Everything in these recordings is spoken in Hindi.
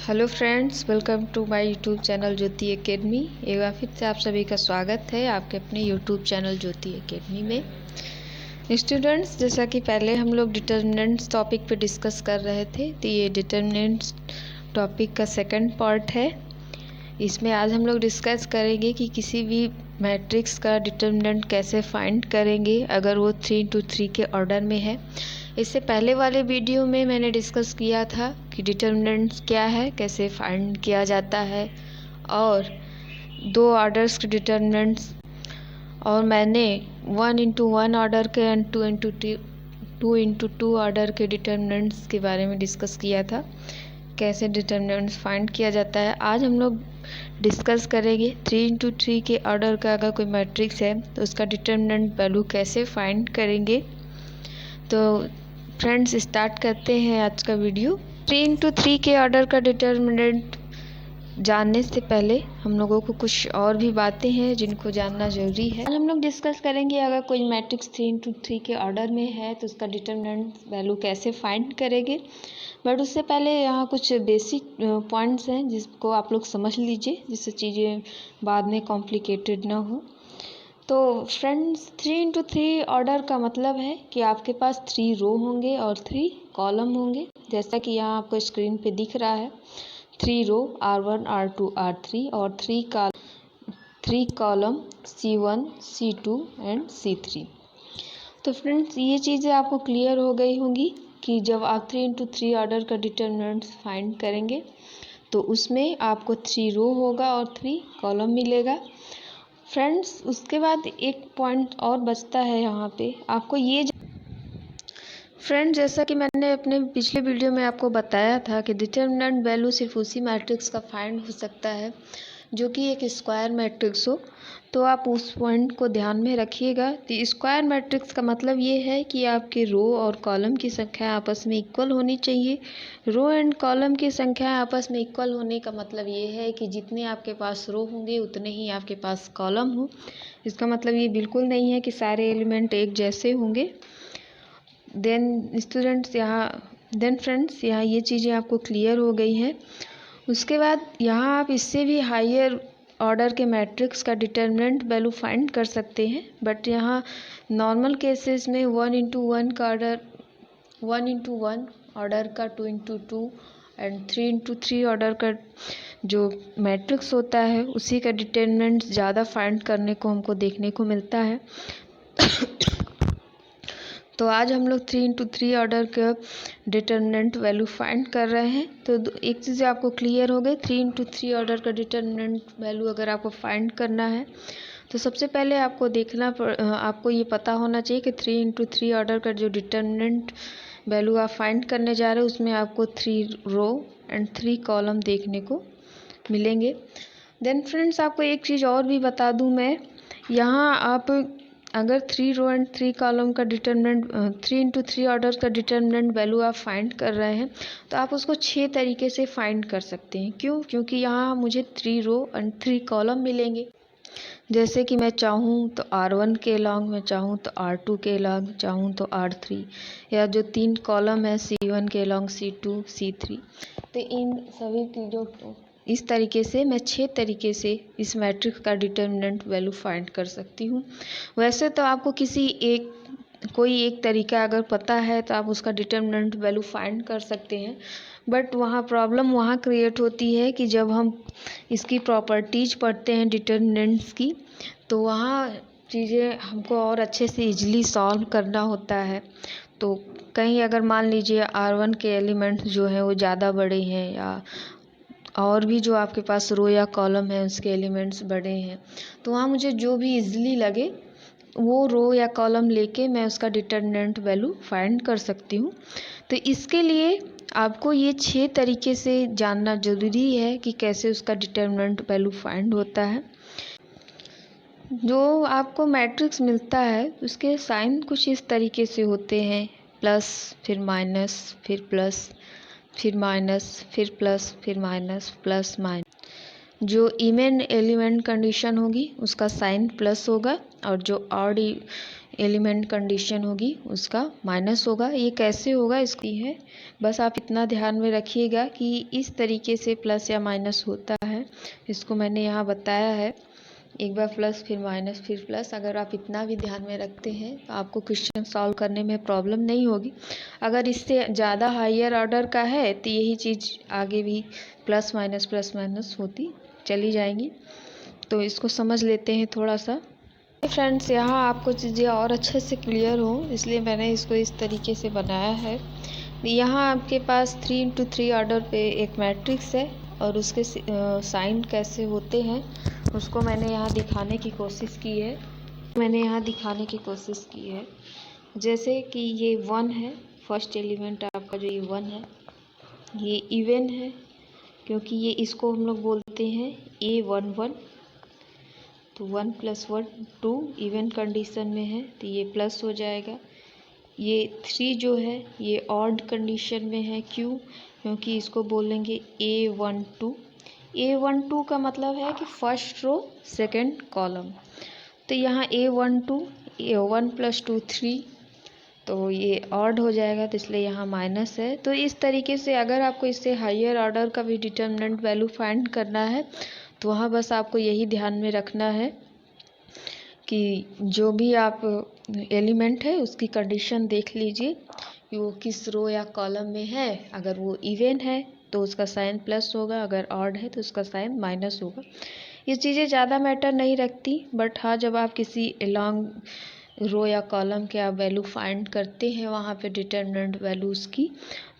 Hello friends, welcome to my YouTube channel Jyoti academy. एक बार फिर से आप सभी का स्वागत है आपके अपने यूट्यूब चैनल ज्योति एकेडमी में। स्टूडेंट्स, जैसा कि पहले हम लोग डिटर्मिनेंट्स टॉपिक पे डिस्कस कर रहे थे, तो ये डिटर्मिनेंट्स टॉपिक का सेकंड पार्ट है। इसमें आज हम लोग डिस्कस करेंगे कि किसी भी मैट्रिक्स का डिटर्मिनेंट कैसे फाइंड करेंगे अगर वो 3x3 के ऑर्डर में है। इससे पहले वाले वीडियो में मैंने डिस्कस किया था कि डिटर्मिनेंट्स क्या है, कैसे फाइंड किया जाता है, और दो ऑर्डर्स के डिटर्मिनेंट्स, और मैंने 1x1 ऑर्डर के एंड 2x2 ऑर्डर के डिटर्मिनेंट्स के बारे में डिस्कस किया था, कैसे डिटर्मिनेंट्स फाइंड किया जाता है। आज हम लोग डिस्कस करेंगे 3x3 के ऑर्डर का अगर कोई मैट्रिक्स है तो उसका डिटर्मिनेंट वैल्यू कैसे फाइंड करेंगे। तो फ्रेंड्स, स्टार्ट करते हैं आज का वीडियो। 3x3 के ऑर्डर का डिटर्मिनेंट जानने से पहले हम लोगों को कुछ और भी बातें हैं जिनको जानना जरूरी है। हम लोग डिस्कस करेंगे अगर कोई मैट्रिक्स 3x3 के ऑर्डर में है तो उसका डिटर्मिनेंट वैल्यू कैसे फाइंड करेंगे। बट उससे पहले यहाँ कुछ बेसिक पॉइंट्स हैं जिसको आप लोग समझ लीजिए, जिससे चीज़ें बाद में कॉम्प्लिकेटेड ना हो। तो फ्रेंड्स, 3x3 ऑर्डर का मतलब है कि आपके पास 3 रो होंगे और 3 कॉलम होंगे, जैसा कि यहाँ आपको स्क्रीन पे दिख रहा है। 3 रो R1, R2, R3 और 3 column C1, C2 and C3। तो फ्रेंड्स, ये चीज़ें आपको क्लियर हो गई होंगी कि जब आप 3x3 ऑर्डर का डिटर्मिनेंट फाइंड करेंगे तो उसमें आपको 3 रो होगा और 3 कॉलम मिलेगा। फ्रेंड्स, उसके बाद एक पॉइंट और बचता है यहाँ पे, आपको ये फ्रेंड्स, जैसा कि मैंने अपने पिछले वीडियो में आपको बताया था कि डिटर्मिनेंट वैल्यू सिर्फ उसी मैट्रिक्स का फाइंड हो सकता है जो कि एक स्क्वायर मैट्रिक्स हो। तो आप उस पॉइंट को ध्यान में रखिएगा। तो स्क्वायर मैट्रिक्स का मतलब ये है कि आपके रो और कॉलम की संख्या आपस में इक्वल होनी चाहिए। रो एंड कॉलम की संख्या आपस में इक्वल होने का मतलब ये है कि जितने आपके पास रो होंगे उतने ही आपके पास कॉलम हो। इसका मतलब ये बिल्कुल नहीं है कि सारे एलिमेंट एक जैसे होंगे। देन फ्रेंड्स, यहाँ ये चीज़ें आपको क्लियर हो गई हैं। उसके बाद यहाँ आप इससे भी हायर ऑर्डर के मैट्रिक्स का डिटर्मिनेंट वैल्यू फाइंड कर सकते हैं। बट यहाँ नॉर्मल केसेस में 1x1 का ऑर्डर, 1x1 ऑर्डर का, 2x2 एंड 3x3 ऑर्डर का जो मैट्रिक्स होता है उसी का डिटर्मिनेंट ज़्यादा फाइंड करने को हमको देखने को मिलता है। तो आज हम लोग 3x3 ऑर्डर का डिटर्मिनेंट वैल्यू फाइंड कर रहे हैं। तो एक चीज़ आपको क्लियर हो गई, 3x3 ऑर्डर का डिटर्मिनेंट वैल्यू अगर आपको फाइंड करना है तो सबसे पहले आपको ये पता होना चाहिए कि 3x3 ऑर्डर का जो डिटर्मिनेंट वैल्यू आप फाइंड करने जा रहे हो उसमें आपको 3 रो एंड 3 कॉलम देखने को मिलेंगे। देन फ्रेंड्स, आपको एक चीज़ और भी बता दूं मैं, यहाँ आप अगर 3 रो एंड 3 कॉलम का डिटर्मिनेंट 3x3 ऑर्डर का डिटर्मिनेंट वैल्यू आप फाइंड कर रहे हैं तो आप उसको 6 तरीके से फाइंड कर सकते हैं। क्यों? क्योंकि यहाँ मुझे 3 रो एंड 3 कॉलम मिलेंगे। जैसे कि मैं चाहूँ तो R1 के लॉन्ग, मैं चाहूँ तो R2 के लॉन्ग, चाहूँ तो R3, या जो 3 कॉलम है C1 के लॉन्ग, C2, C3। तो इन सभी चीज़ों को इस तरीके से मैं 6 तरीके से इस मैट्रिक्स का डिटर्मिनेंट वैल्यू फाइंड कर सकती हूँ। वैसे तो आपको कोई एक तरीका अगर पता है तो आप उसका डिटर्मिनेंट वैल्यू फाइंड कर सकते हैं। बट वहाँ प्रॉब्लम वहाँ क्रिएट होती है कि जब हम इसकी प्रॉपर्टीज पढ़ते हैं डिटर्मिनेंट्स की, तो वहाँ चीज़ें हमको और अच्छे से इजीली सॉल्व करना होता है। तो कहीं अगर मान लीजिए R1 के एलिमेंट्स जो हैं वो ज़्यादा बड़े हैं, या और भी जो आपके पास रो या कॉलम है उसके एलिमेंट्स बड़े हैं, तो वहाँ मुझे जो भी इजीली लगे वो रो या कॉलम लेके मैं उसका डिटर्मिनेंट वैल्यू फाइंड कर सकती हूँ। तो इसके लिए आपको ये 6 तरीके से जानना ज़रूरी है कि कैसे उसका डिटर्मिनेंट वैल्यू फाइंड होता है। जो आपको मैट्रिक्स मिलता है उसके साइन कुछ इस तरीके से होते हैं, प्लस फिर माइनस फिर प्लस फिर माइनस फिर प्लस फिर माइनस प्लस माइनस। जो इवन एलिमेंट कंडीशन होगी उसका साइन प्लस होगा, और जो ऑड एलिमेंट कंडीशन होगी उसका माइनस होगा। ये कैसे होगा इसकी है, बस आप इतना ध्यान में रखिएगा कि इस तरीके से प्लस या माइनस होता है। इसको मैंने यहाँ बताया है, एक बार प्लस फिर माइनस फिर प्लस। अगर आप इतना भी ध्यान में रखते हैं तो आपको क्वेश्चन सॉल्व करने में प्रॉब्लम नहीं होगी। अगर इससे ज़्यादा हायर ऑर्डर का है तो यही चीज़ आगे भी प्लस माइनस होती चली जाएंगी। तो इसको समझ लेते हैं थोड़ा सा। फ्रेंड्स, यहाँ आपको चीज़ें और अच्छे से क्लियर हो इसलिए मैंने इसको इस तरीके से बनाया है। यहाँ आपके पास 3x3 ऑर्डर पे एक मैट्रिक्स है और उसके साइन कैसे होते हैं उसको मैंने यहाँ दिखाने की कोशिश की है। जैसे कि ये 1 है, फर्स्ट एलिमेंट आपका जो ये 1 है, ये इवन है क्योंकि ये इसको हम लोग बोलते हैं A11। तो 1 + 1 2 इवन कंडीशन में है तो ये प्लस हो जाएगा। ये 3 जो है ये ऑड कंडीशन में है, क्यों? क्योंकि इसको बोलेंगे A12। A12 का मतलब है कि फर्स्ट रो सेकंड कॉलम। तो यहाँ A12 1 + 2 3, तो ये ऑड हो जाएगा तो इसलिए यहाँ माइनस है। तो इस तरीके से अगर आपको इससे हायर ऑर्डर का भी डिटरमिनेंट वैल्यू फाइंड करना है तो वहाँ बस आपको यही ध्यान में रखना है कि जो भी आप एलिमेंट है उसकी कंडीशन देख लीजिए कि वो किस रो या कॉलम में है। अगर वो इवन है तो उसका साइन प्लस होगा, अगर ऑड है तो उसका साइन माइनस होगा। ये चीज़ें ज़्यादा मैटर नहीं रखती, बट हाँ जब आप किसी अलॉन्ग रो या कॉलम के आप वैल्यू फाइंड करते हैं वहाँ पे डिटरमिनेंट वैल्यूज़ की,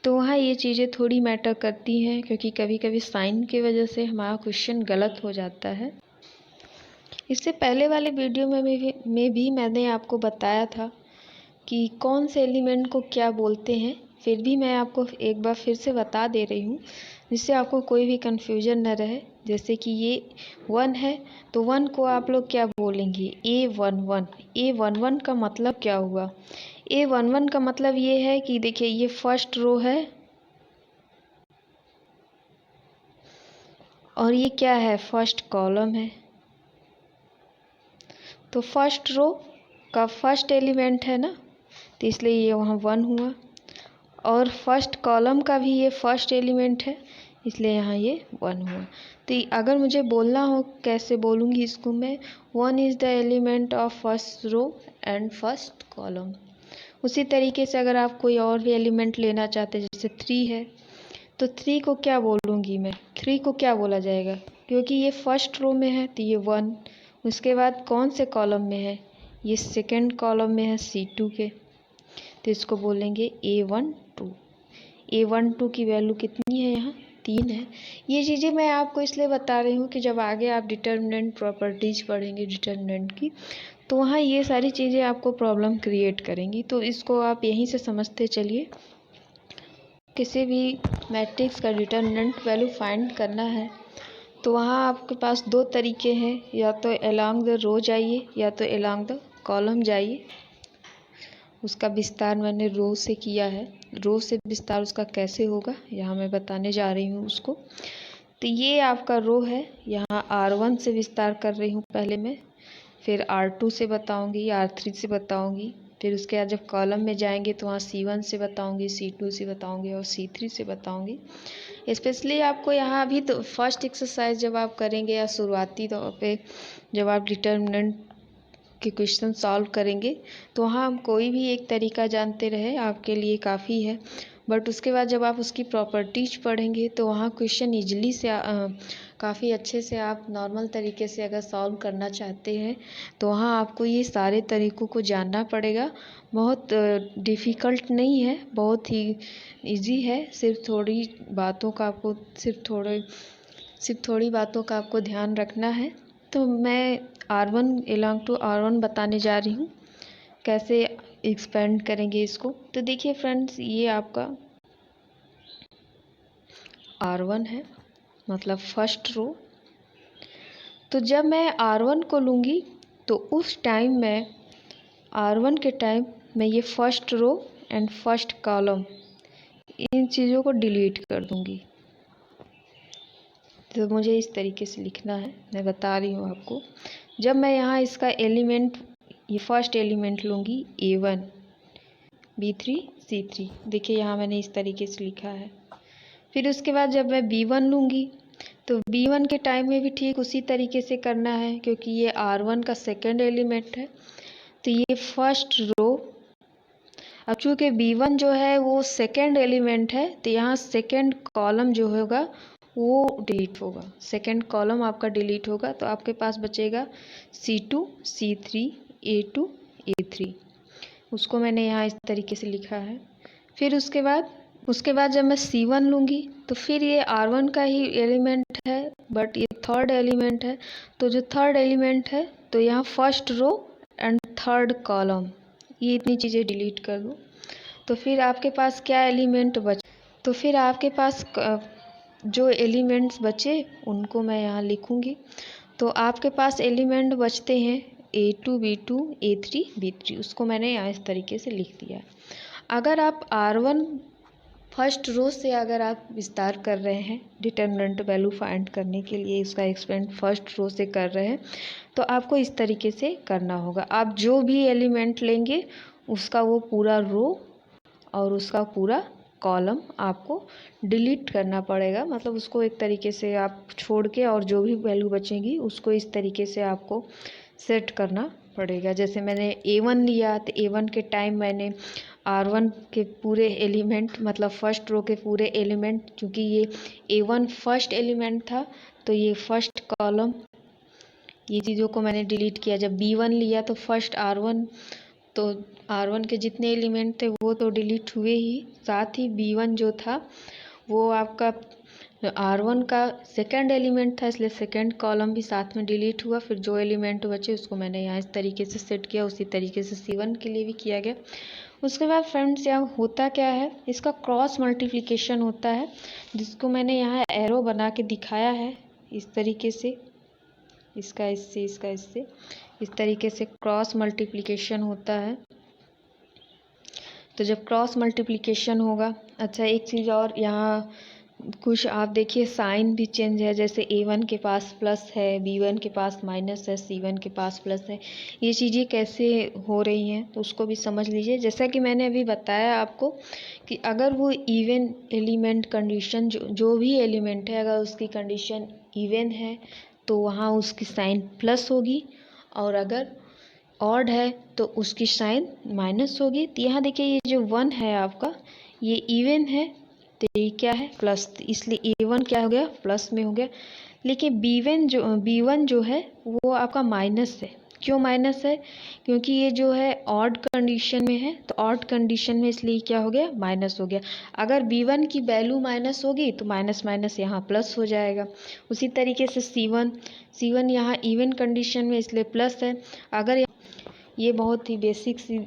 तो वहाँ ये चीज़ें थोड़ी मैटर करती हैं क्योंकि कभी कभी साइन की वजह से हमारा क्वेश्चन गलत हो जाता है। इससे पहले वाले वीडियो में भी मैंने आपको बताया था कि कौन से एलिमेंट को क्या बोलते हैं, फिर भी मैं आपको एक बार फिर से बता दे रही हूँ जिससे आपको कोई भी कन्फ्यूजन न रहे। जैसे कि ये 1 है तो 1 को आप लोग क्या बोलेंगे? A11। A11 का मतलब क्या हुआ? A11 का मतलब ये है कि देखिए ये फर्स्ट रो है और ये क्या है? फर्स्ट कॉलम है। तो फर्स्ट रो का फर्स्ट एलिमेंट है ना, तो इसलिए ये वहाँ 1 हुआ। और फर्स्ट कॉलम का भी ये फर्स्ट एलिमेंट है इसलिए यहाँ ये 1 हुआ। तो अगर मुझे बोलना हो कैसे बोलूँगी इसको मैं, 1 is the element of first row and first column. उसी तरीके से अगर आप कोई और भी एलिमेंट लेना चाहते हैं जैसे 3 है तो 3 को क्या बोलूँगी मैं? 3 को क्या बोला जाएगा? क्योंकि ये फर्स्ट रो में है तो ये 1। उसके बाद कौन से कॉलम में है? ये सेकंड कॉलम में है C2 के, तो इसको बोलेंगे A12। A12 की वैल्यू कितनी है? यहाँ 3 है। ये चीज़ें मैं आपको इसलिए बता रही हूँ कि जब आगे आप डिटरमिनेंट प्रॉपर्टीज पढ़ेंगे डिटरमिनेंट की तो वहाँ ये सारी चीज़ें आपको प्रॉब्लम क्रिएट करेंगी। तो इसको आप यहीं से समझते चलिए। किसी भी मैट्रिक्स का डिटरमिनेंट वैल्यू फाइंड करना है तो वहाँ आपके पास 2 तरीके हैं, या तो अलोंग द रो जाइए या तो अलोंग द कॉलम जाइए। उसका विस्तार मैंने रो से किया है। रो से विस्तार उसका कैसे होगा यहाँ मैं बताने जा रही हूँ उसको। तो ये आपका रो है, यहाँ R1 से विस्तार कर रही हूँ पहले मैं, फिर R2 से बताऊँगी, R3 से बताऊँगी, फिर उसके बाद जब कॉलम में जाएंगे तो वहाँ C1 से बताऊँगी, C2 से बताऊँगी और C3 से बताऊँगी। स्पेशली आपको यहाँ अभी तो फर्स्ट एक्सरसाइज जब आप करेंगे या शुरुआती तौर पे जब आप डिटरमिनेंट के क्वेश्चन सॉल्व करेंगे तो वहाँ हम कोई भी एक तरीका जानते रहे आपके लिए काफ़ी है। बट उसके बाद जब आप उसकी प्रॉपर्टीज पढ़ेंगे तो वहाँ क्वेश्चन ईजिली से काफ़ी अच्छे से आप नॉर्मल तरीके से अगर सॉल्व करना चाहते हैं तो वहाँ आपको ये सारे तरीक़ों को जानना पड़ेगा। बहुत डिफ़िकल्ट नहीं है, बहुत ही इजी है। सिर्फ थोड़ी बातों का आपको ध्यान रखना है। तो मैं R1 अलोंग टू R1 बताने जा रही हूँ कैसे एक्सपेंड करेंगे इसको। तो देखिए फ्रेंड्स, ये आपका R1 है मतलब फर्स्ट रो। तो जब मैं R1 को लूँगी तो उस टाइम मैं R1 के टाइम मैं ये first row and first column इन चीज़ों को डिलीट कर दूँगी। तो मुझे इस तरीके से लिखना है, मैं बता रही हूँ आपको। जब मैं यहाँ इसका एलिमेंट ये फर्स्ट एलिमेंट लूँगी A1 B3 C3, देखिए यहाँ मैंने इस तरीके से लिखा है। फिर उसके बाद जब मैं B1 लूँगी तो B1 के टाइम में भी ठीक उसी तरीके से करना है, क्योंकि ये R1 का सेकेंड एलिमेंट है। तो ये फर्स्ट रो, अब चूँकि B1 जो है वो सेकेंड एलिमेंट है तो यहाँ सेकेंड कॉलम जो होगा वो डिलीट होगा, सेकेंड कॉलम आपका डिलीट होगा। तो आपके पास बचेगा C2 C3 A2 A3, उसको मैंने यहाँ इस तरीके से लिखा है। फिर उसके बाद जब मैं C1 लूँगी तो फिर ये R1 का ही एलिमेंट है, बट ये थर्ड एलिमेंट है। तो जो थर्ड एलिमेंट है तो यहाँ first row and third column, ये इतनी चीज़ें डिलीट कर दो। तो फिर आपके पास क्या एलिमेंट बचे, तो फिर आपके पास जो एलिमेंट्स बचे उनको मैं यहाँ लिखूँगी। तो आपके पास एलिमेंट बचते हैं A2 B2 A3 B3, उसको मैंने यहाँ इस तरीके से लिख दिया है। अगर आप R1 फर्स्ट रो से अगर आप विस्तार कर रहे हैं डिटरमिनेंट वैल्यू फाइंड करने के लिए, इसका एक्सपेंड फर्स्ट रो से कर रहे हैं, तो आपको इस तरीके से करना होगा। आप जो भी एलिमेंट लेंगे उसका वो पूरा रो और उसका पूरा कॉलम आपको डिलीट करना पड़ेगा, मतलब उसको एक तरीके से आप छोड़ के और जो भी वैल्यू बचेगी उसको इस तरीके से आपको सेट करना पड़ेगा। जैसे मैंने A1 लिया तो A1 के टाइम मैंने R1 के पूरे एलिमेंट, मतलब फर्स्ट रो के पूरे एलिमेंट, क्योंकि ये A1 फर्स्ट एलिमेंट था तो ये फर्स्ट कॉलम, ये चीज़ों को मैंने डिलीट किया। जब B1 लिया तो फर्स्ट R1, तो R1 के जितने एलिमेंट थे वो तो डिलीट हुए ही, साथ ही B1 जो था वो आपका R1 का सेकंड एलिमेंट था, इसलिए सेकंड कॉलम भी साथ में डिलीट हुआ। फिर जो एलिमेंट बचे उसको मैंने यहाँ इस तरीके से सेट किया, उसी तरीके से C1 के लिए भी किया गया। उसके बाद फ्रेंड्स यहाँ होता क्या है, इसका क्रॉस मल्टीप्लिकेशन होता है, जिसको मैंने यहाँ एरो बना के दिखाया है इस तरीके से, इसका इससे इस तरीके से क्रॉस मल्टीप्लिकेशन होता है। तो जब क्रॉस मल्टीप्लिकेशन होगा, अच्छा एक चीज़ और यहाँ कुछ आप देखिए साइन भी चेंज है, जैसे A1 के पास प्लस है, B1 के पास माइनस है, C1 के पास प्लस है, ये चीज़ें कैसे हो रही हैं तो उसको भी समझ लीजिए। जैसा कि मैंने अभी बताया आपको कि अगर वो इवन एलिमेंट कंडीशन, जो भी एलिमेंट है अगर उसकी कंडीशन इवन है तो वहाँ उसकी साइन प्लस होगी, और अगर ऑड है तो उसकी साइन माइनस होगी। तो यहाँ देखिए ये जो 1 है आपका ये इवन है तो ये क्या है प्लस, इसलिए A1 क्या हो गया प्लस में हो गया। लेकिन B1 जो है वो आपका माइनस है। क्यों माइनस है, क्योंकि ये जो है ऑड कंडीशन में है, तो ऑड कंडीशन में इसलिए क्या हो गया माइनस हो गया। अगर B1 की वैल्यू माइनस होगी तो माइनस माइनस यहाँ प्लस हो जाएगा। उसी तरीके से C1 यहाँ इवन कंडीशन में इसलिए प्लस है। अगर ये बहुत ही बेसिक सी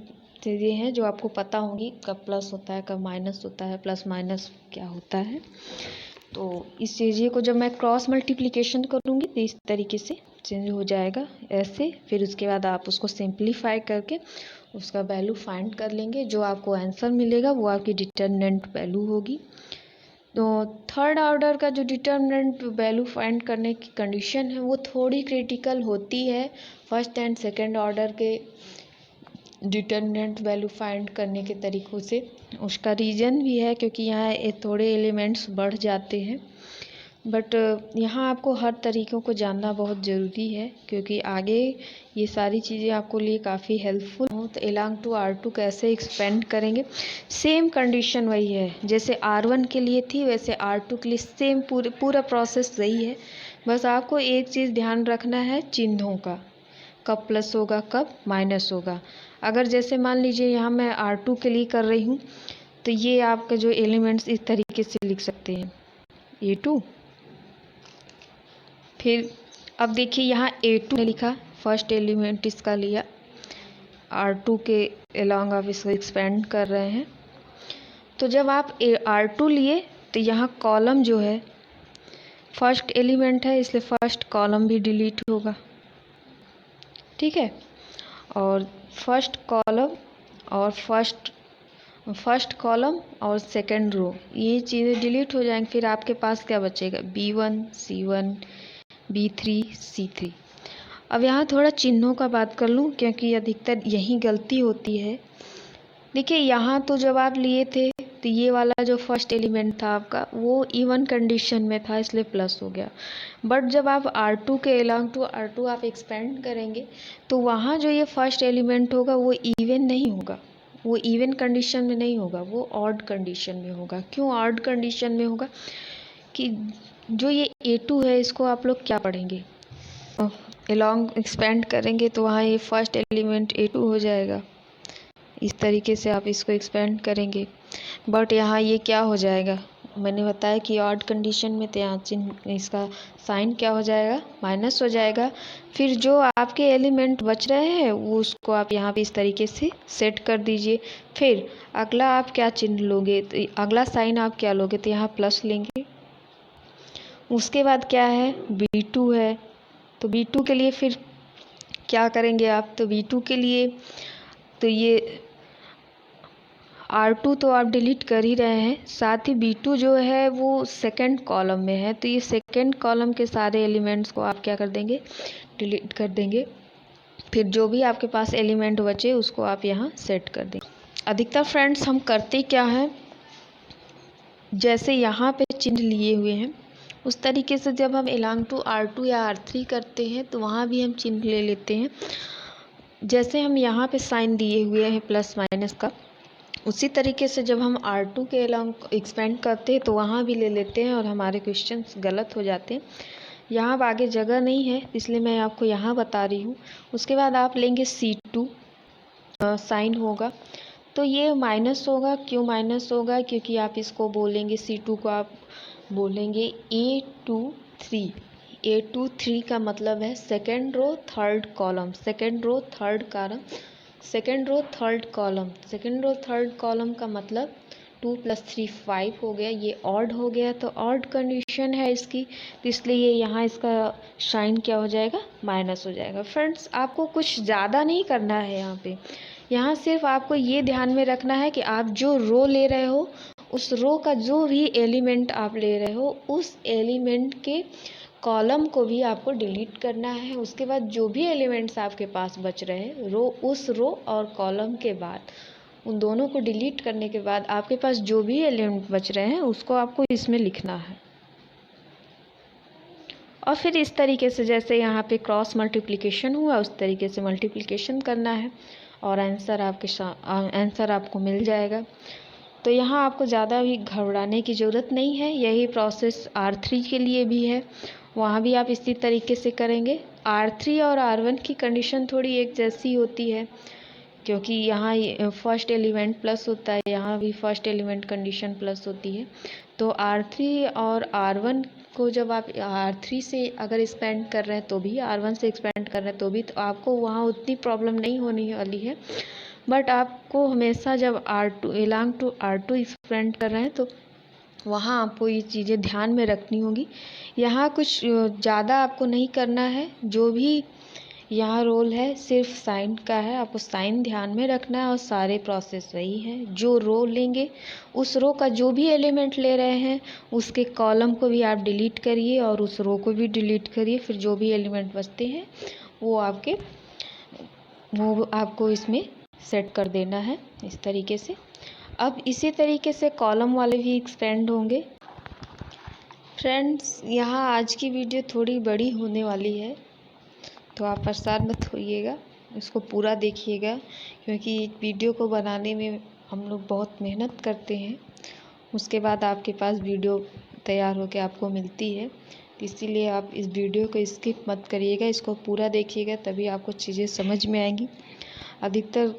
चीज़ें हैं जो आपको पता होंगी, कब प्लस होता है कब माइनस होता है, प्लस माइनस क्या होता है। तो इस चीज़ को जब मैं क्रॉस मल्टीप्लिकेशन करूँगी तो इस तरीके से चेंज हो जाएगा ऐसे। फिर उसके बाद आप उसको सिंप्लीफाई करके उसका वैल्यू फाइंड कर लेंगे, जो आपको आंसर मिलेगा वो आपकी डिटरमिनेंट वैल्यू होगी। तो थर्ड ऑर्डर का जो डिटरमिनेंट वैल्यू फाइंड करने की कंडीशन है वो थोड़ी क्रिटिकल होती है फर्स्ट एंड सेकंड ऑर्डर के डिटरमिनेंट वैल्यू फाइंड करने के तरीक़ों से। उसका रीज़न भी है क्योंकि यहाँ थोड़े एलिमेंट्स बढ़ जाते हैं, बट यहाँ आपको हर तरीक़ों को जानना बहुत ज़रूरी है, क्योंकि आगे ये सारी चीज़ें आपको लिए काफ़ी हेल्पफुल हो। तो एलॉन्ग टू R2 कैसे एक्सपेंड करेंगे, सेम कंडीशन वही है जैसे R1 के लिए थी, वैसे R2 के लिए सेम पूरा प्रोसेस वही है। बस आपको एक चीज़ ध्यान रखना है चिन्हों का, कब प्लस होगा कब माइनस होगा। अगर जैसे मान लीजिए यहाँ मैं R2 के लिए कर रही हूँ तो ये आपके जो एलिमेंट्स इस तरीके से लिख सकते हैं A2। फिर अब देखिए यहाँ A2 ने लिखा, फर्स्ट एलिमेंट इसका लिया, R2 के अलॉन्ग आप इसको एक्सपेंड कर रहे हैं। तो जब आप R2 लिए तो यहाँ कॉलम जो है फर्स्ट एलिमेंट है इसलिए फर्स्ट कॉलम भी डिलीट होगा, ठीक है। और फर्स्ट कॉलम और फर्स्ट कॉलम और सेकंड रो ये चीज़ें डिलीट हो जाएंगी। फिर आपके पास क्या बचेगा B1 C1 B3 C3। अब यहाँ थोड़ा चिन्हों का बात कर लूँ, क्योंकि अधिकतर यही गलती होती है। देखिए यहाँ तो जब आप लिए थे तो ये वाला जो फर्स्ट एलिमेंट था आपका वो इवन कंडीशन में था, इसलिए प्लस हो गया। बट जब आप R2 के अलोंग टू R2 आप एक्सपेंड करेंगे तो वहाँ जो ये फर्स्ट एलिमेंट होगा वो इवन नहीं होगा, वो इवन कंडीशन में नहीं होगा, वो ऑड कंडीशन में होगा। क्यों ऑड कंडीशन में होगा? कि जो ये A2 है इसको आप लोग क्या पढ़ेंगे, अलोंग एक्सपेंड करेंगे तो वहाँ ये फर्स्ट एलिमेंट A2 हो जाएगा। इस तरीके से आप इसको एक्सपेंड करेंगे। बट यहाँ ये क्या हो जाएगा, मैंने बताया कि ऑड कंडीशन में तो यहाँ चिन्ह इसका साइन क्या हो जाएगा, माइनस हो जाएगा। फिर जो आपके एलिमेंट बच रहे हैं वो उसको आप यहाँ पे इस तरीके से सेट कर दीजिए। फिर अगला आप क्या चिन्ह लोगे, तो अगला साइन आप क्या लोगे, तो यहाँ प्लस लेंगे। उसके बाद क्या है, B2 है, तो B2 के लिए फिर क्या करेंगे आप, तो B2 के लिए तो ये R2 तो आप डिलीट कर ही रहे हैं, साथ ही B2 जो है वो सेकंड कॉलम में है, तो ये सेकंड कॉलम के सारे एलिमेंट्स को आप क्या कर देंगे, डिलीट कर देंगे। फिर जो भी आपके पास एलिमेंट बचे उसको आप यहाँ सेट कर देंगे। अधिकतर फ्रेंड्स हम करते क्या है, जैसे यहाँ पे चिन्ह लिए हुए हैं उस तरीके से जब हम अलोंग टू R2 या R3 करते हैं तो वहाँ भी हम चिन्ह ले लेते हैं। जैसे हम यहाँ पे साइन दिए हुए हैं प्लस माइनस का, उसी तरीके से जब हम R2 के अलोंग एक्सपेंड करते हैं तो वहाँ भी ले लेते हैं और हमारे क्वेश्चंस गलत हो जाते हैं। यहाँ अब आगे जगह नहीं है इसलिए मैं आपको यहाँ बता रही हूँ। उसके बाद आप लेंगे C2 साइन होगा, तो ये माइनस होगा। क्यों माइनस होगा, क्योंकि आप इसको बोलेंगे C2 को आप बोलेंगे A23। A23 का मतलब है second row third column, second row third column, second row third column, second row third column का मतलब 2 + 3 5 हो गया। ये ऑड हो गया तो ऑड कंडीशन है इसकी, तो इसलिए यहाँ इसका साइन क्या हो जाएगा, माइनस हो जाएगा। फ्रेंड्स आपको कुछ ज़्यादा नहीं करना है यहाँ पे, यहाँ सिर्फ आपको ये ध्यान में रखना है कि आप जो रो ले रहे हो उस रो का जो भी एलिमेंट आप ले रहे हो उस एलिमेंट के कॉलम को भी आपको डिलीट करना है। उसके बाद जो भी एलिमेंट्स आपके पास बच रहे हैं रो, उस रो और कॉलम के बाद उन दोनों को डिलीट करने के बाद आपके पास जो भी एलिमेंट बच रहे हैं उसको आपको इसमें लिखना है। और फिर इस तरीके से जैसे यहाँ पे क्रॉस मल्टीप्लिकेशन हुआ उस तरीके से मल्टीप्लिकेशन करना है और आंसर आपको मिल जाएगा। तो यहाँ आपको ज़्यादा भी घबराने की ज़रूरत नहीं है। यही प्रोसेस R3 के लिए भी है, वहाँ भी आप इसी तरीके से करेंगे। R3 और R1 की कंडीशन थोड़ी एक जैसी होती है, क्योंकि यहाँ फर्स्ट एलिमेंट प्लस होता है, यहाँ भी फर्स्ट एलिमेंट कंडीशन प्लस होती है। तो R3 और R1 को जब आप R3 से अगर एक्सपेंड कर रहे हैं तो भी, R1 से एक्सपेंड कर रहे हैं तो भी, तो आपको वहाँ उतनी प्रॉब्लम नहीं होने वाली है। बट आपको हमेशा जब R2 along to R2 expand कर रहे हैं तो वहाँ आपको ये चीज़ें ध्यान में रखनी होगी। यहाँ कुछ ज़्यादा आपको नहीं करना है, जो भी यहाँ रोल है सिर्फ साइन का है, आपको साइन ध्यान में रखना है और सारे प्रोसेस वही है। जो रो लेंगे उस रो का जो भी एलिमेंट ले रहे हैं उसके कॉलम को भी आप डिलीट करिए और उस रो को भी डिलीट करिए। फिर जो भी एलिमेंट बचते हैं वो आपको इसमें सेट कर देना है इस तरीके से। अब इसी तरीके से कॉलम वाले भी एक्सपेंड होंगे। फ्रेंड्स यहाँ आज की वीडियो थोड़ी बड़ी होने वाली है तो आप परेशान मत होइएगा, इसको पूरा देखिएगा, क्योंकि वीडियो को बनाने में हम लोग बहुत मेहनत करते हैं। उसके बाद आपके पास वीडियो तैयार होकर आपको मिलती है, तो इसीलिए आप इस वीडियो को स्किप मत करिएगा, इसको पूरा देखिएगा तभी आपको चीज़ें समझ में आएंगी। अधिकतर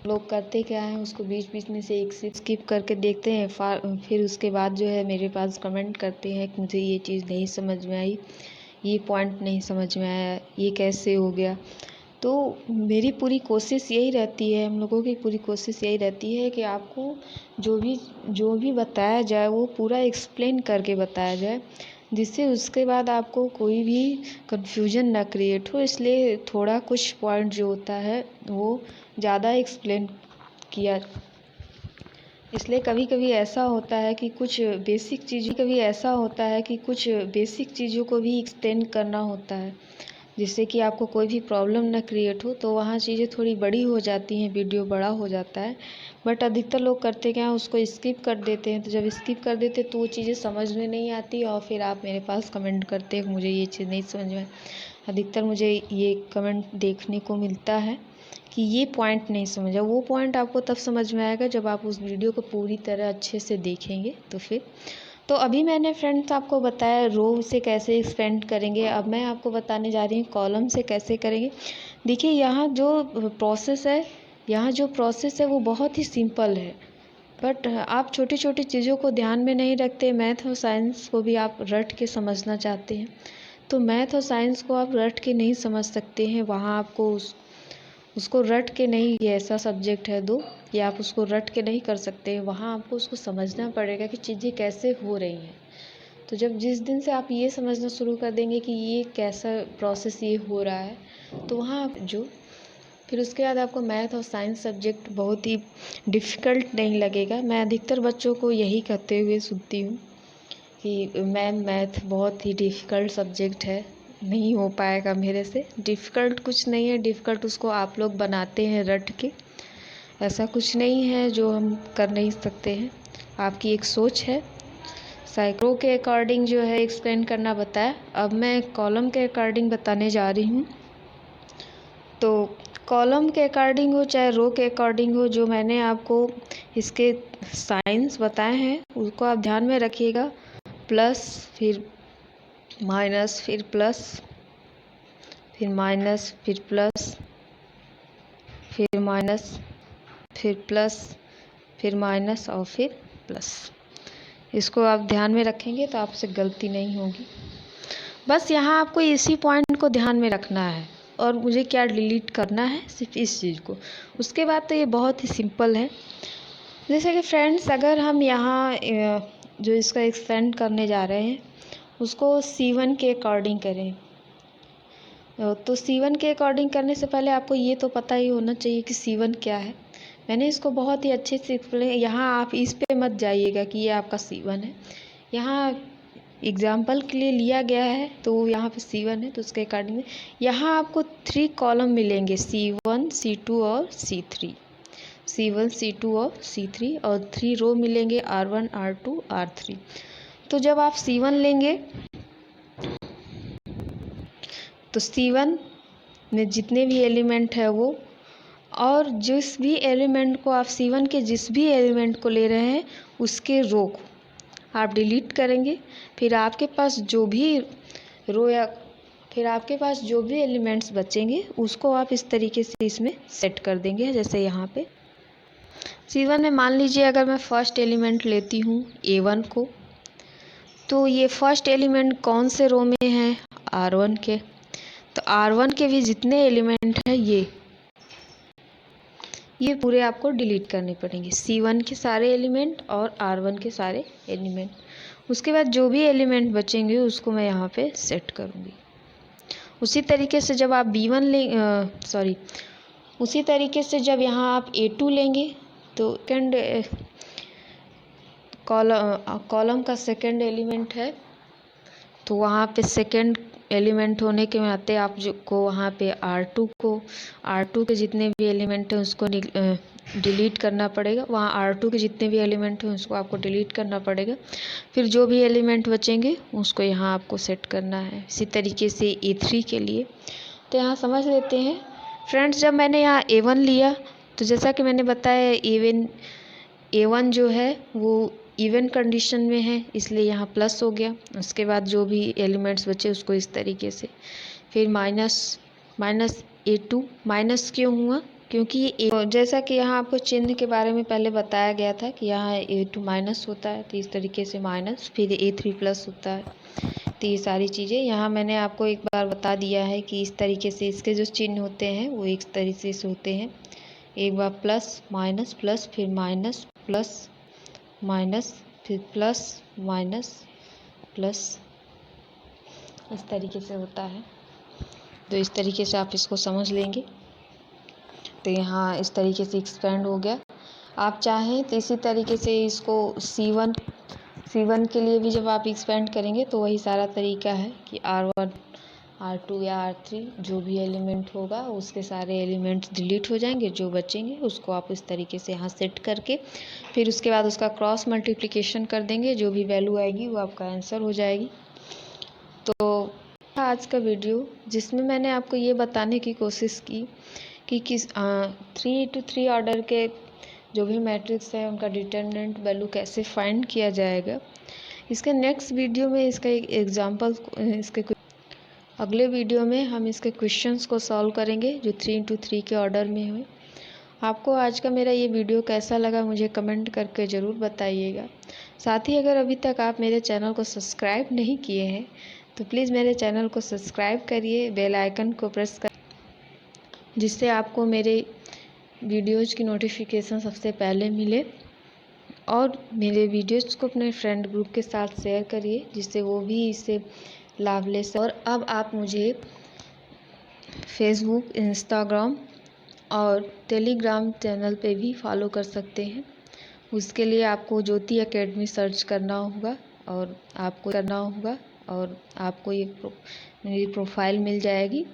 लोग करते क्या हैं, उसको बीच बीच में से एक से स्किप करके देखते हैं, फिर उसके बाद जो है मेरे पास कमेंट करते हैं कि मुझे ये चीज़ नहीं समझ में आई, ये पॉइंट नहीं समझ में आया, ये कैसे हो गया। तो मेरी पूरी कोशिश यही रहती है, हम लोगों की पूरी कोशिश यही रहती है कि आपको जो भी बताया जाए वो पूरा एक्सप्लेन करके बताया जाए, जिससे उसके बाद आपको कोई भी कन्फ्यूजन ना क्रिएट हो। इसलिए थोड़ा कुछ पॉइंट जो होता है वो ज़्यादा एक्सप्लेन किया। इसलिए कभी कभी ऐसा होता है कि कुछ बेसिक चीज़ों को भी एक्सप्लेन करना होता है। जिससे कि आपको कोई भी प्रॉब्लम ना क्रिएट हो। तो वहाँ चीज़ें थोड़ी बड़ी हो जाती हैं, वीडियो बड़ा हो जाता है। बट अधिकतर लोग करते क्या हैं, उसको स्किप कर देते हैं। तो जब स्किप कर देते तो वो चीज़ें समझ में नहीं आती और फिर आप मेरे पास कमेंट करते हैं मुझे ये चीज़ नहीं समझ में। अधिकतर मुझे ये कमेंट देखने को मिलता है कि ये पॉइंट नहीं समझा। वो पॉइंट आपको तब समझ में आएगा जब आप उस वीडियो को पूरी तरह अच्छे से देखेंगे। तो अभी मैंने फ्रेंड्स आपको बताया रो से कैसे एक्सपेंड करेंगे। अब मैं आपको बताने जा रही हूँ कॉलम से कैसे करेंगे। देखिए यहाँ जो प्रोसेस है वो बहुत ही सिंपल है, बट आप छोटी छोटी चीज़ों को ध्यान में नहीं रखते। मैथ और साइंस को भी आप रट के समझना चाहते हैं, तो मैथ और साइंस को आप रट के नहीं समझ सकते हैं। वहाँ आपको उसको रट के नहीं, ये ऐसा सब्जेक्ट है दो, ये आप उसको रट के नहीं कर सकते हैं। वहाँ आपको उसको समझना पड़ेगा कि चीज़ें कैसे हो रही हैं। तो जिस दिन से आप ये समझना शुरू कर देंगे कि ये कैसा प्रोसेस ये हो रहा है, तो वहाँ आप फिर उसके बाद आपको मैथ और साइंस सब्जेक्ट बहुत ही डिफ़िकल्ट नहीं लगेगा। मैं अधिकतर बच्चों को यही कहते हुए सुनती हूँ कि मैम मैथ बहुत ही डिफ़िकल्ट सब्जेक्ट है, नहीं हो पाएगा मेरे से। डिफ़िकल्ट कुछ नहीं है, डिफ़िकल्ट उसको आप लोग बनाते हैं रट के। ऐसा कुछ नहीं है जो हम कर नहीं सकते हैं, आपकी एक सोच है। साइक्रो के अकॉर्डिंग जो है एक्सप्लेन करना बताया, अब मैं कॉलम के अकॉर्डिंग बताने जा रही हूँ। तो कॉलम के अकॉर्डिंग हो चाहे रो के अकॉर्डिंग हो, जो मैंने आपको इसके साइंस बताए हैं उसको आप ध्यान में रखिएगा। प्लस फिर माइनस फिर प्लस फिर माइनस फिर प्लस फिर माइनस फिर प्लस फिर माइनस और फिर प्लस। इसको आप ध्यान में रखेंगे तो आपसे गलती नहीं होगी। बस यहाँ आपको इसी पॉइंट को ध्यान में रखना है और मुझे क्या डिलीट करना है, सिर्फ इस चीज़ को। उसके बाद तो ये बहुत ही सिंपल है। जैसे कि फ्रेंड्स, अगर हम यहाँ जो इसका एक्सटेंड करने जा रहे हैं उसको C1 के अकॉर्डिंग करें, तो C1 के अकॉर्डिंग करने से पहले आपको ये तो पता ही होना चाहिए कि C1 क्या है। मैंने इसको बहुत ही अच्छे से एक्सप्लेन, यहाँ आप इस पे मत जाइएगा कि ये आपका C1 है। यहाँ एग्जाम्पल के लिए लिया गया है तो यहाँ पे C1 है, तो उसके अकॉर्डिंग यहाँ आपको 3 कॉलम मिलेंगे, C1 C2 और C3। C1 C2 और C3 और 3 रो मिलेंगे, R1 R2 R3। तो जब आप C1 लेंगे तो C1 में जितने भी एलिमेंट है वो, और जिस भी एलिमेंट को आप C1 के जिस भी एलिमेंट को ले रहे हैं उसके रो को आप डिलीट करेंगे। फिर आपके पास जो भी रो या फिर आपके पास जो भी एलिमेंट्स बचेंगे उसको आप इस तरीके से इसमें सेट कर देंगे। जैसे यहाँ पे C1 में मान लीजिए अगर मैं फर्स्ट एलिमेंट लेती हूँ A1 को, तो ये फर्स्ट एलिमेंट कौन से रो में है, R1 के। तो R1 के भी जितने एलिमेंट हैं ये पूरे आपको डिलीट करने पड़ेंगे, C1 के सारे एलिमेंट और R1 के सारे एलिमेंट। उसके बाद जो भी एलिमेंट बचेंगे उसको मैं यहाँ पे सेट करूँगी। उसी तरीके से जब आप उसी तरीके से जब यहाँ आप A2 लेंगे तो कॉलम का सेकंड एलिमेंट है, तो वहाँ पे सेकंड एलिमेंट होने के नाते आप को वहाँ पे R2 के जितने भी एलिमेंट हैं उसको डिलीट करना पड़ेगा। वहाँ R2 के जितने भी एलिमेंट हैं उसको आपको डिलीट करना पड़ेगा। फिर जो भी एलिमेंट बचेंगे उसको यहाँ आपको सेट करना है। इसी तरीके से A3 के लिए, तो यहाँ समझ लेते हैं फ्रेंड्स। जब मैंने यहाँ A1 लिया तो जैसा कि मैंने बताया A1 जो है वो इवन कंडीशन में है, इसलिए यहाँ प्लस हो गया। उसके बाद जो भी एलिमेंट्स बचे उसको इस तरीके से, फिर माइनस A2। माइनस क्यों हुआ, क्योंकि ये जैसा कि यहाँ आपको चिन्ह के बारे में पहले बताया गया था कि यहाँ A2 माइनस होता है, तो इस तरीके से माइनस, फिर A3 प्लस होता है। तो ये सारी चीज़ें यहाँ मैंने आपको एक बार बता दिया है कि इस तरीके से इसके जो चिन्ह होते हैं वो एक तरीके से होते हैं। एक बार प्लस माइनस प्लस, फिर माइनस प्लस माइनस, फिर प्लस माइनस प्लस, इस तरीके से होता है। तो इस तरीके से आप इसको समझ लेंगे। तो यहाँ इस तरीके से एक्सपेंड हो गया। आप चाहें तो इसी तरीके से इसको C1 के लिए भी जब आप एक्सपेंड करेंगे तो वही सारा तरीका है कि R2 या R3 जो भी एलिमेंट होगा उसके सारे एलिमेंट्स डिलीट हो जाएंगे, जो बचेंगे उसको आप इस तरीके से यहाँ सेट करके फिर उसके बाद उसका क्रॉस मल्टीप्लिकेशन कर देंगे, जो भी वैल्यू आएगी वो आपका आंसर हो जाएगी। तो आज का वीडियो जिसमें मैंने आपको ये बताने की कोशिश की कि किस 3 ऑर्डर के जो भी मैट्रिक्स है उनका डिटरमिनेंट वैल्यू कैसे फाइंड किया जाएगा। इसके नेक्स्ट वीडियो में इसका एक एग्जांपल, इसके अगले वीडियो में हम इसके क्वेश्चंस को सॉल्व करेंगे जो 3 के ऑर्डर में हुए। आपको आज का मेरा ये वीडियो कैसा लगा मुझे कमेंट करके ज़रूर बताइएगा। साथ ही अगर अभी तक आप मेरे चैनल को सब्सक्राइब नहीं किए हैं तो प्लीज़ मेरे चैनल को सब्सक्राइब करिए, बेल आइकन को प्रेस कर, जिससे आपको मेरे वीडियोज़ की नोटिफिकेशन सबसे पहले मिले। और मेरे वीडियोज़ को अपने फ्रेंड ग्रुप के साथ शेयर करिए जिससे वो भी इससे लाभ ले सकें। और अब आप मुझे फेसबुक, इंस्टाग्राम और टेलीग्राम चैनल पे भी फॉलो कर सकते हैं। उसके लिए आपको ज्योति एकेडमी सर्च करना होगा और आपको ये मेरी प्रोफाइल मिल जाएगी।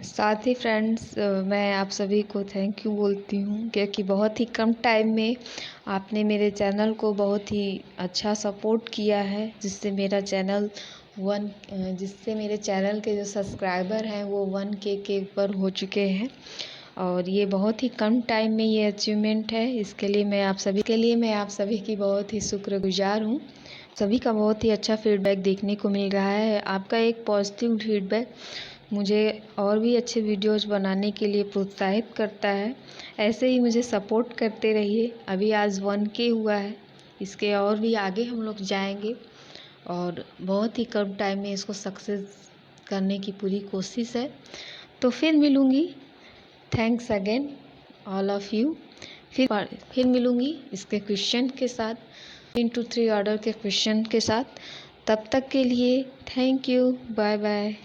साथ ही फ्रेंड्स, मैं आप सभी को थैंक यू बोलती हूँ क्योंकि बहुत ही कम टाइम में आपने मेरे चैनल को बहुत ही अच्छा सपोर्ट किया है, जिससे मेरे चैनल के जो सब्सक्राइबर हैं वो 1K के ऊपर हो चुके हैं। और ये बहुत ही कम टाइम में ये अचीवमेंट है। इसके लिए मैं आप सभी की बहुत ही शुक्रगुजार हूँ। सभी का बहुत ही अच्छा फीडबैक देखने को मिल रहा है। आपका एक पॉजिटिव फीडबैक मुझे और भी अच्छे वीडियोज़ बनाने के लिए प्रोत्साहित करता है। ऐसे ही मुझे सपोर्ट करते रहिए। अभी आज 1K हुआ है, इसके और भी आगे हम लोग जाएंगे और बहुत ही कम टाइम में इसको सक्सेस करने की पूरी कोशिश है। तो फिर मिलूँगी। Thanks again all of you. फिर मिलूँगी इसके क्वेश्चन के साथ, 3 ऑर्डर के क्वेश्चन के साथ। तब तक के लिए थैंक यू, बाय बाय।